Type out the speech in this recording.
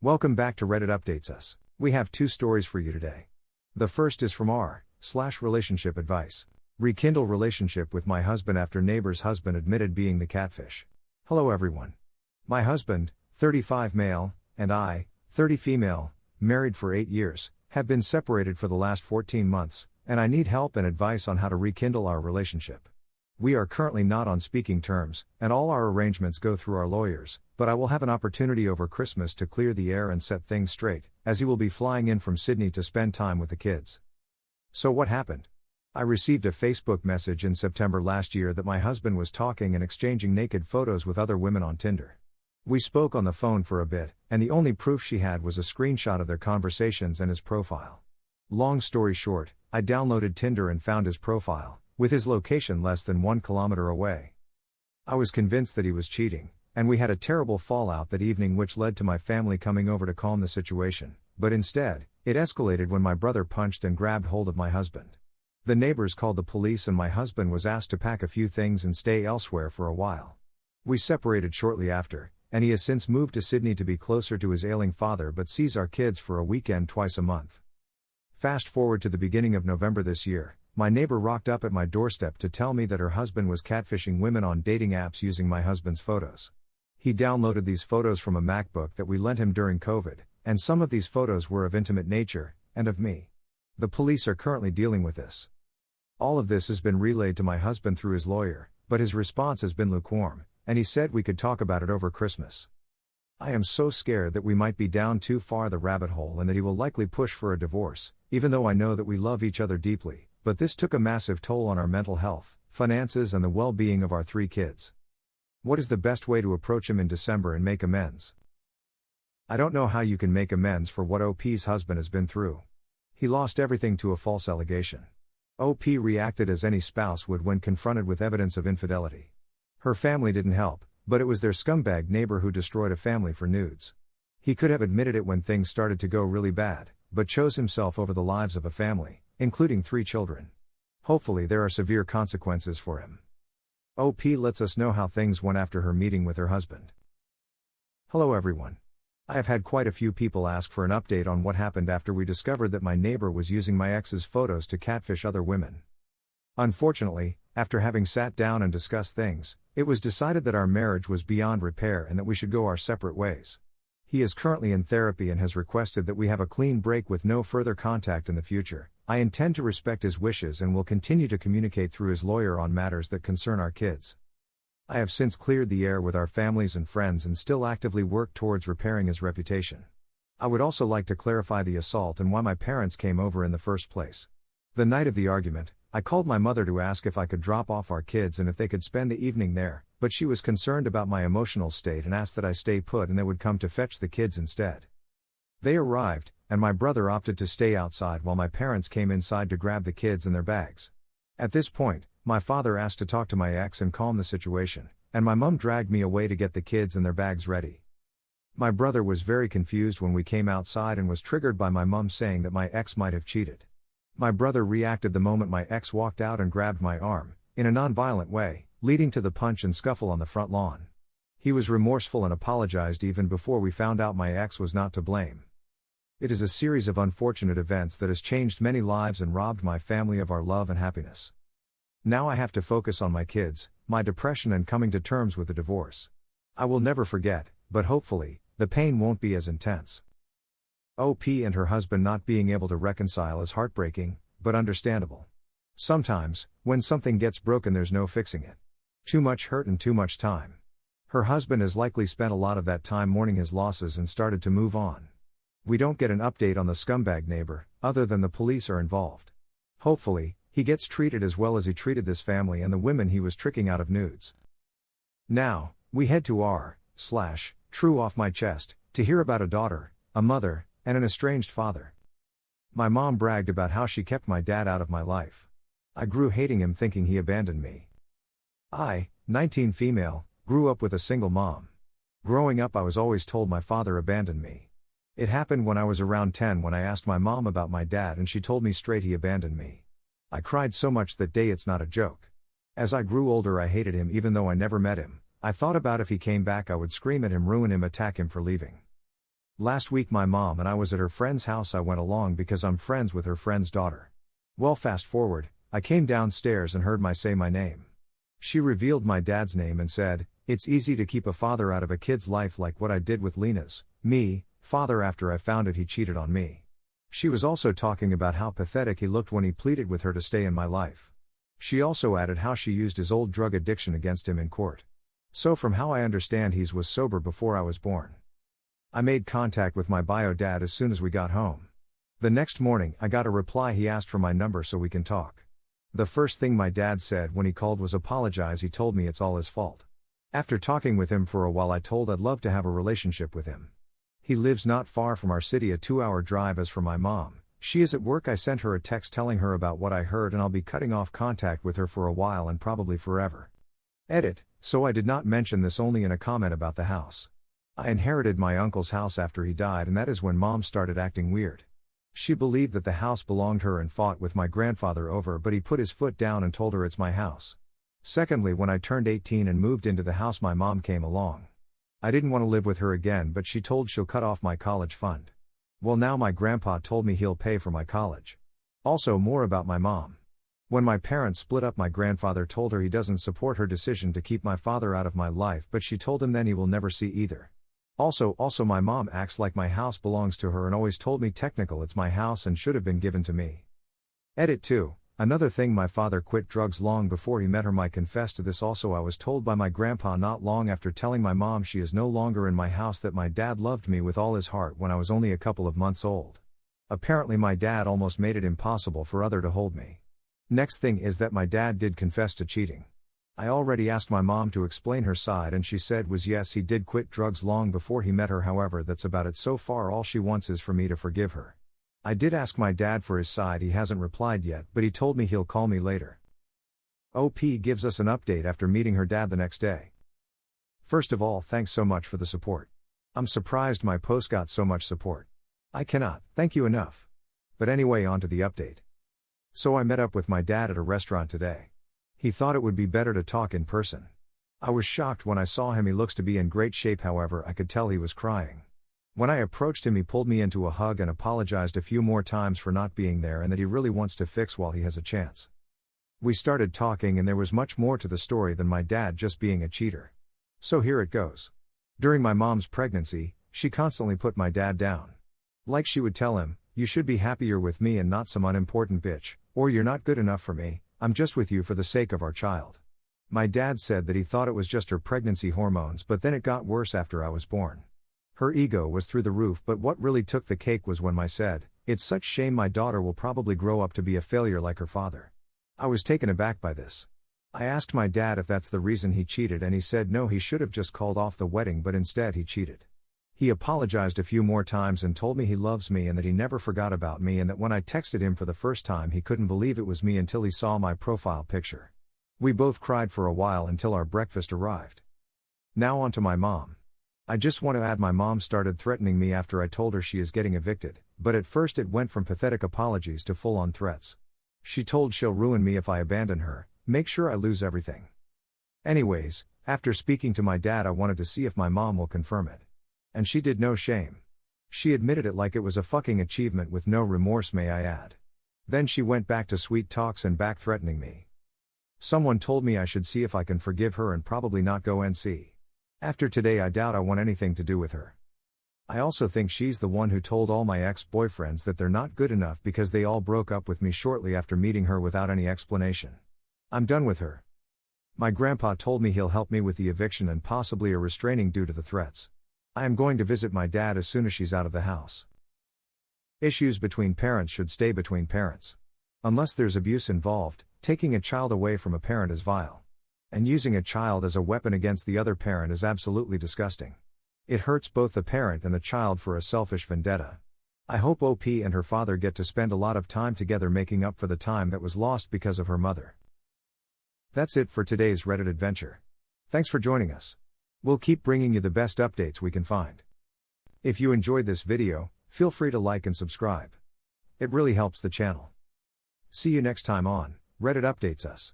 Welcome back to Reddit Updates Us. We have two stories for you today. The first is from r/relationship advice. Rekindle relationship with my husband after neighbor's husband admitted being the catfish. Hello everyone. My husband, 35 male, and I, 30 female, married for 8 years, have been separated for the last 14 months, and I need help and advice on how to rekindle our relationship. We are currently not on speaking terms, and all our arrangements go through our lawyers, but I will have an opportunity over Christmas to clear the air and set things straight, as he will be flying in from Sydney to spend time with the kids. So what happened? I received a Facebook message in September last year that my husband was talking and exchanging naked photos with other women on Tinder. We spoke on the phone for a bit, and the only proof she had was a screenshot of their conversations and his profile. Long story short, I downloaded Tinder and found his profile, with his location less than 1 kilometer away. I was convinced that he was cheating, and we had a terrible fallout that evening, which led to my family coming over to calm the situation, but instead, it escalated when my brother punched and grabbed hold of my husband. The neighbors called the police and my husband was asked to pack a few things and stay elsewhere for a while. We separated shortly after, and he has since moved to Sydney to be closer to his ailing father but sees our kids for a weekend twice a month. Fast forward to the beginning of November this year. My neighbor rocked up at my doorstep to tell me that her husband was catfishing women on dating apps using my husband's photos. He downloaded these photos from a MacBook that we lent him during COVID, and some of these photos were of intimate nature, and of me. The police are currently dealing with this. All of this has been relayed to my husband through his lawyer, but his response has been lukewarm, and he said we could talk about it over Christmas. I am so scared that we might be down too far the rabbit hole and that he will likely push for a divorce, even though I know that we love each other deeply. But this took a massive toll on our mental health, finances and the well-being of our 3 kids. What is the best way to approach him in December and make amends? I don't know how you can make amends for what OP's husband has been through. He lost everything to a false allegation. OP reacted as any spouse would when confronted with evidence of infidelity. Her family didn't help, but it was their scumbag neighbor who destroyed a family for nudes. He could have admitted it when things started to go really bad, but chose himself over the lives of a family, including 3 children. Hopefully there are severe consequences for him. OP lets us know how things went after her meeting with her husband. Hello everyone. I have had quite a few people ask for an update on what happened after we discovered that my neighbor was using my ex's photos to catfish other women. Unfortunately, after having sat down and discussed things, it was decided that our marriage was beyond repair and that we should go our separate ways. He is currently in therapy and has requested that we have a clean break with no further contact in the future. I intend to respect his wishes and will continue to communicate through his lawyer on matters that concern our kids. I have since cleared the air with our families and friends and still actively work towards repairing his reputation. I would also like to clarify the assault and why my parents came over in the first place. The night of the argument, I called my mother to ask if I could drop off our kids and if they could spend the evening there, but she was concerned about my emotional state and asked that I stay put and they would come to fetch the kids instead. They arrived, and my brother opted to stay outside while my parents came inside to grab the kids and their bags. At this point, my father asked to talk to my ex and calm the situation, and my mom dragged me away to get the kids and their bags ready. My brother was very confused when we came outside and was triggered by my mom saying that my ex might have cheated. My brother reacted the moment my ex walked out and grabbed my arm, in a non-violent way, leading to the punch and scuffle on the front lawn. He was remorseful and apologized even before we found out my ex was not to blame. It is a series of unfortunate events that has changed many lives and robbed my family of our love and happiness. Now I have to focus on my kids, my depression and coming to terms with the divorce. I will never forget, but hopefully, the pain won't be as intense. OP and her husband not being able to reconcile is heartbreaking, but understandable. Sometimes, when something gets broken there's no fixing it. Too much hurt and too much time. Her husband has likely spent a lot of that time mourning his losses and started to move on. We don't get an update on the scumbag neighbor, other than the police are involved. Hopefully, he gets treated as well as he treated this family and the women he was tricking out of nudes. Now, we head to r/true off my chest, to hear about a daughter, a mother, and an estranged father. My mom bragged about how she kept my dad out of my life. I grew hating him thinking he abandoned me. I, 19 female, grew up with a single mom. Growing up I was always told my father abandoned me. It happened when I was around 10 when I asked my mom about my dad and she told me straight he abandoned me. I cried so much that day it's not a joke. As I grew older I hated him even though I never met him. I thought about if he came back I would scream at him, ruin him, attack him for leaving. Last week my mom and I was at her friend's house. I went along because I'm friends with her friend's daughter. Well, fast forward, I came downstairs and heard my say my name. She revealed my dad's name and said, "It's easy to keep a father out of a kid's life like what I did with Lena's, me, father after I found out he cheated on me." She was also talking about how pathetic he looked when he pleaded with her to stay in my life. She also added how she used his old drug addiction against him in court. So from how I understand he was sober before I was born. I made contact with my bio dad as soon as we got home. The next morning I got a reply. He asked for my number so we can talk. The first thing my dad said when he called was apologize. He told me it's all his fault. After talking with him for a while I told I'd love to have a relationship with him. He lives not far from our city, a 2-hour drive. As for my mom, she is at work. I sent her a text telling her about what I heard and I'll be cutting off contact with her for a while and probably forever. Edit, so I did not mention this, only in a comment about the house. I inherited my uncle's house after he died, and that is when mom started acting weird. She believed that the house belonged her and fought with my grandfather over, but he put his foot down and told her it's my house. Secondly, when I turned 18 and moved into the house, my mom came along. I didn't want to live with her again, but she told she'll cut off my college fund. Well, now my grandpa told me he'll pay for my college. Also, more about my mom. When my parents split up, my grandfather told her he doesn't support her decision to keep my father out of my life, but she told him then he will never see either. Also my mom acts like my house belongs to her and always told me technical it's my house and should have been given to me. Edit 2. Another thing, my father quit drugs long before he met her. I confess to this also. I was told by my grandpa not long after telling my mom she is no longer in my house that my dad loved me with all his heart when I was only a couple of months old. Apparently my dad almost made it impossible for other to hold me. Next thing is that my dad did confess to cheating. I already asked my mom to explain her side and she said was yes, he did quit drugs long before he met her. However, that's about it so far. All she wants is for me to forgive her. I did ask my dad for his side. He hasn't replied yet, but he told me he'll call me later. OP gives us an update after meeting her dad the next day. First of all, thanks so much for the support. I'm surprised my post got so much support. I cannot thank you enough. But anyway, on to the update. So I met up with my dad at a restaurant today. He thought it would be better to talk in person. I was shocked when I saw him. He looks to be in great shape, however I could tell he was crying. When I approached him, he pulled me into a hug and apologized a few more times for not being there and that he really wants to fix while he has a chance. We started talking and there was much more to the story than my dad just being a cheater. So here it goes. During my mom's pregnancy, she constantly put my dad down. Like she would tell him, "You should be happier with me and not some unimportant bitch, or you're not good enough for me, I'm just with you for the sake of our child." My dad said that he thought it was just her pregnancy hormones, but then it got worse after I was born. Her ego was through the roof, but what really took the cake was when I said, "It's such shame my daughter will probably grow up to be a failure like her father." I was taken aback by this. I asked my dad if that's the reason he cheated and he said no, he should have just called off the wedding, but instead he cheated. He apologized a few more times and told me he loves me and that he never forgot about me, and that when I texted him for the first time he couldn't believe it was me until he saw my profile picture. We both cried for a while until our breakfast arrived. Now on to my mom. I just want to add my mom started threatening me after I told her she is getting evicted, but at first it went from pathetic apologies to full-on threats. She told she'll ruin me if I abandon her, make sure I lose everything. Anyways, after speaking to my dad I wanted to see if my mom will confirm it. And she did, no shame. She admitted it like it was a fucking achievement with no remorse, may I add. Then she went back to sweet talks and back threatening me. Someone told me I should see if I can forgive her and probably not go NC. After today I doubt I want anything to do with her. I also think she's the one who told all my ex-boyfriends that they're not good enough because they all broke up with me shortly after meeting her without any explanation. I'm done with her. My grandpa told me he'll help me with the eviction and possibly a restraining due to the threats. I am going to visit my dad as soon as she's out of the house. Issues between parents should stay between parents. Unless there's abuse involved, taking a child away from a parent is vile. And using a child as a weapon against the other parent is absolutely disgusting. It hurts both the parent and the child for a selfish vendetta. I hope OP and her father get to spend a lot of time together making up for the time that was lost because of her mother. That's it for today's Reddit adventure. Thanks for joining us. We'll keep bringing you the best updates we can find. If you enjoyed this video, feel free to like and subscribe. It really helps the channel. See you next time on Reddit Updates Us.